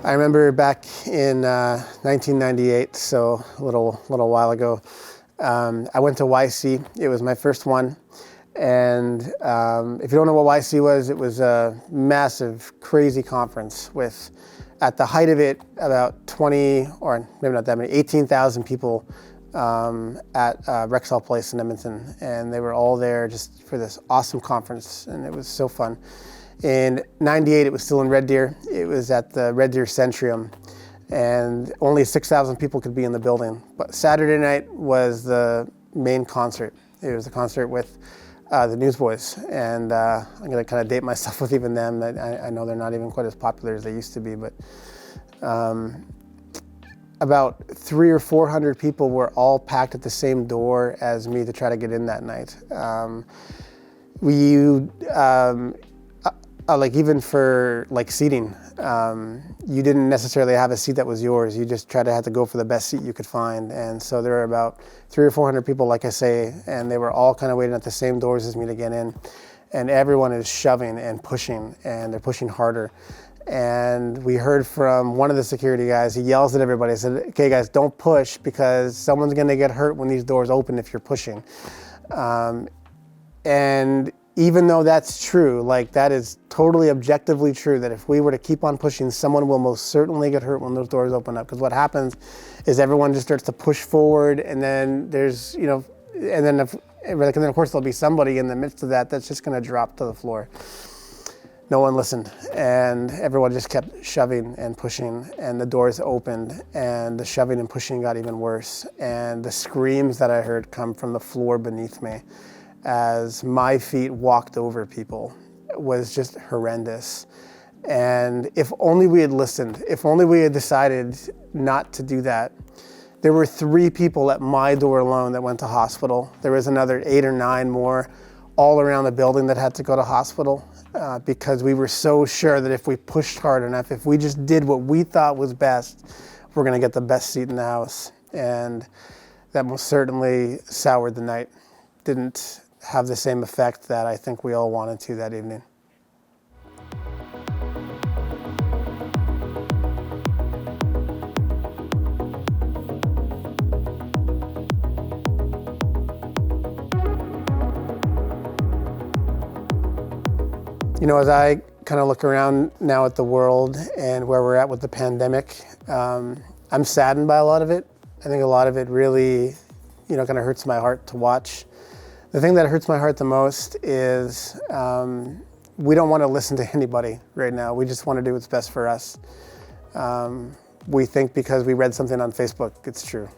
I remember back in 1998, so a little while ago, I went to YC. It was my first one. And if you don't know what YC was, it was a massive, crazy conference with, at the height of it, about 20, or maybe not that many, 18,000 people at Rexall Place in Edmonton. And they were all there just for this awesome conference, and it was so fun. In 98, it was still in Red Deer. It was at the Red Deer Centrium, and only 6,000 people could be in the building. But Saturday night was the main concert. It was a concert with the Newsboys, and I'm going to kind of date myself with even them. I know they're not even quite as popular as they used to be, but about 300 or 400 people were all packed at the same door as me to try to get in that night. Like even for like seating, you didn't necessarily have a seat that was yours. You just had to go for the best seat you could find. And so there were about 300 or 400 people, like I say, and they were all kind of waiting at the same doors as me to get in. And everyone is shoving and pushing, and they're pushing harder. And we heard from one of the security guys, he yells at everybody, he said, "Okay guys, don't push because someone's gonna get hurt when these doors open if you're pushing." And even though that's true, like that is totally objectively true, that if we were to keep on pushing, someone will most certainly get hurt when those doors open up. Because what happens is everyone just starts to push forward, and then there's, and then of course there'll be somebody in the midst of that that's just gonna drop to the floor. No one listened, and everyone just kept shoving and pushing, and the doors opened, and the shoving and pushing got even worse. And the screams that I heard come from the floor beneath me as my feet walked over people was just horrendous. And if only we had listened, if only we had decided not to do that. There were 3 people at my door alone that went to hospital. There was another 8 or 9 more all around the building that had to go to hospital because we were so sure that if we pushed hard enough, if we just did what we thought was best, we're gonna get the best seat in the house. And that most certainly soured the night. Didn't have the same effect that I think we all wanted to that evening. As I kind of look around now at the world and where we're at with the pandemic, I'm saddened by a lot of it. I think a lot of it really, kind of hurts my heart to watch. The thing that hurts my heart the most is we don't want to listen to anybody right now. We just want to do what's best for us. We think because we read something on Facebook, it's true.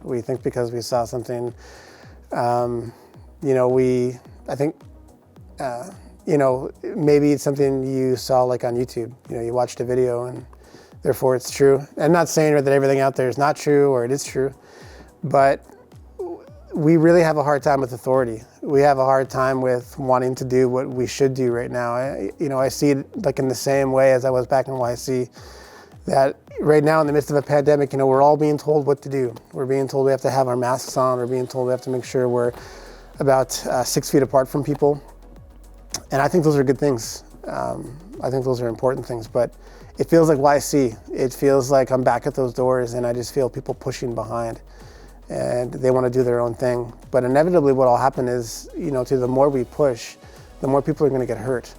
We think because we saw something, maybe it's something you saw like on YouTube. You watched a video and therefore it's true. I'm not saying that everything out there is not true or it is true, but we really have a hard time with authority. We have a hard time with wanting to do what we should do right now. I see it like in the same way as I was back in YC, that right now in the midst of a pandemic, we're all being told what to do. We're being told we have to have our masks on. We're being told we have to make sure we're about 6 feet apart from people. And I think those are good things. I think those are important things, but it feels like YC. It feels like I'm back at those doors and I just feel people pushing behind and they want to do their own thing. But inevitably what will happen is, the more we push, the more people are going to get hurt.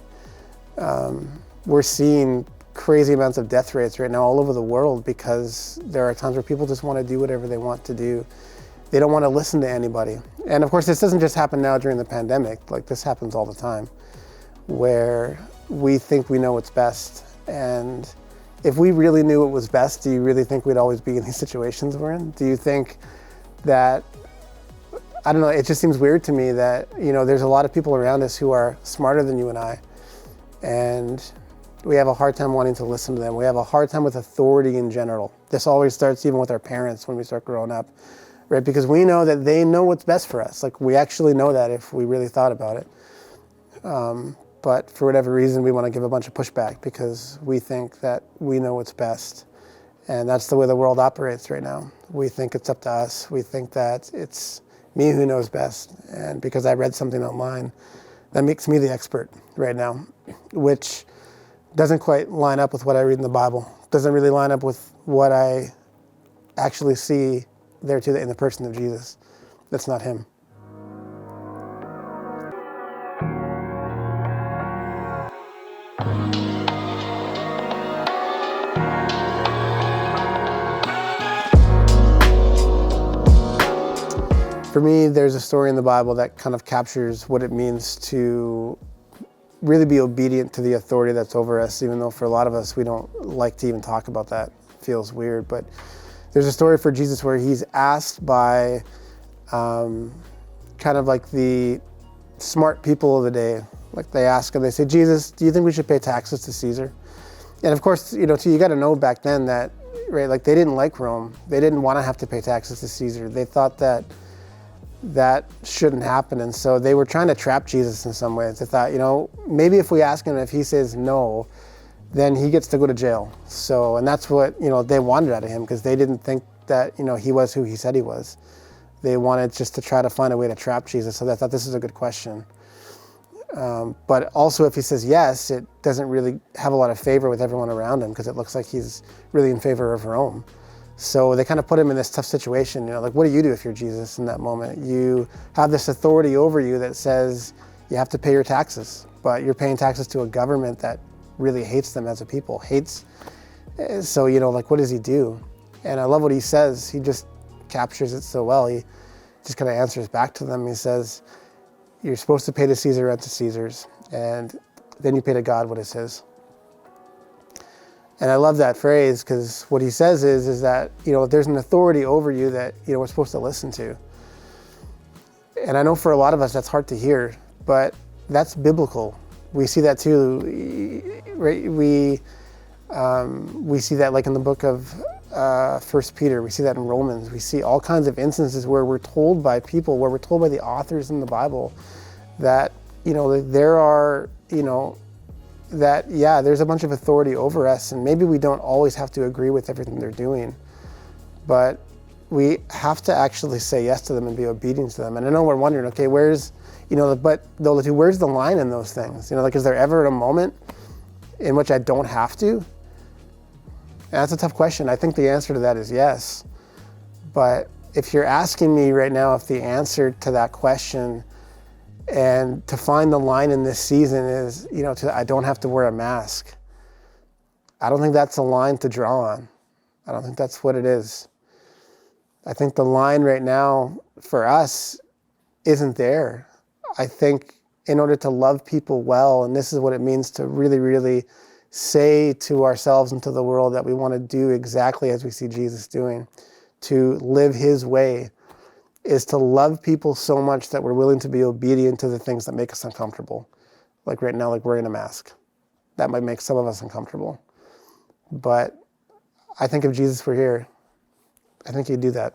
We're seeing crazy amounts of death rates right now all over the world because there are times where people just want to do whatever they want to do. They don't want to listen to anybody. And of course, this doesn't just happen now during the pandemic. Like this happens all the time, where we think we know what's best. And if we really knew what was best, do you really think we'd always be in these situations we're in? Do you think that, I don't know, it just seems weird to me that, there's a lot of people around us who are smarter than you and I, and we have a hard time wanting to listen to them. We have a hard time with authority in general. This always starts even with our parents when we start growing up, right? Because we know that they know what's best for us. Like we actually know that if we really thought about it. But for whatever reason, we want to give a bunch of pushback because we think that we know what's best. And that's the way the world operates right now. We think it's up to us. We think that it's me who knows best. And because I read something online, that makes me the expert right now, which doesn't quite line up with what I read in the Bible. Doesn't really line up with what I actually see there in the person of Jesus. That's not him. For me, there's a story in the Bible that kind of captures what it means to really be obedient to the authority that's over us, even though for a lot of us, we don't like to even talk about that. It feels weird, but there's a story for Jesus where he's asked by kind of like the smart people of the day. Like they ask him, they say, Jesus, do you think we should pay taxes to Caesar? And of course, you got to know back then that, right, like they didn't like Rome. They didn't want to have to pay taxes to Caesar. They thought that shouldn't happen. And so they were trying to trap Jesus in some ways. They thought, maybe if we ask him, if he says no, then he gets to go to jail. So, and that's what, they wanted out of him, because they didn't think that, he was who he said he was. They wanted just to try to find a way to trap Jesus. So they thought this is a good question. But also if he says yes, it doesn't really have a lot of favor with everyone around him, because it looks like he's really in favor of Rome. So they kind of put him in this tough situation. Like, what do you do if you're Jesus in that moment? You have this authority over you that says you have to pay your taxes, but you're paying taxes to a government that really hates them as a people, hates. So, like, what does he do? And I love what he says. He just captures it so well. He just kind of answers back to them. He says, you're supposed to pay to Caesar and to Caesar's, and then you pay to God what is his. And I love that phrase, because what he says is that, there's an authority over you that, we're supposed to listen to. And I know for a lot of us that's hard to hear, but that's biblical. We see that too. Right? We see that like in the book of 1 Peter. We see that in Romans. We see all kinds of instances where we're told by people, where we're told by the authors in the Bible that, there are, that, there's a bunch of authority over us, and maybe we don't always have to agree with everything they're doing, but we have to actually say yes to them and be obedient to them. And I know we're wondering, okay, where's the line in those things? Like, is there ever a moment in which I don't have to? And that's a tough question. I think the answer to that is yes. But if you're asking me right now if the answer to that question and to find the line in this season is, I don't have to wear a mask, I don't think that's a line to draw on. I don't think that's what it is. I think the line right now for us isn't there. I think in order to love people well, and this is what it means to really, really say to ourselves and to the world that we want to do exactly as we see Jesus doing, to live his way, is to love people so much that we're willing to be obedient to the things that make us uncomfortable. Like right now, like wearing a mask. That might make some of us uncomfortable. But I think if Jesus were here, I think he'd do that.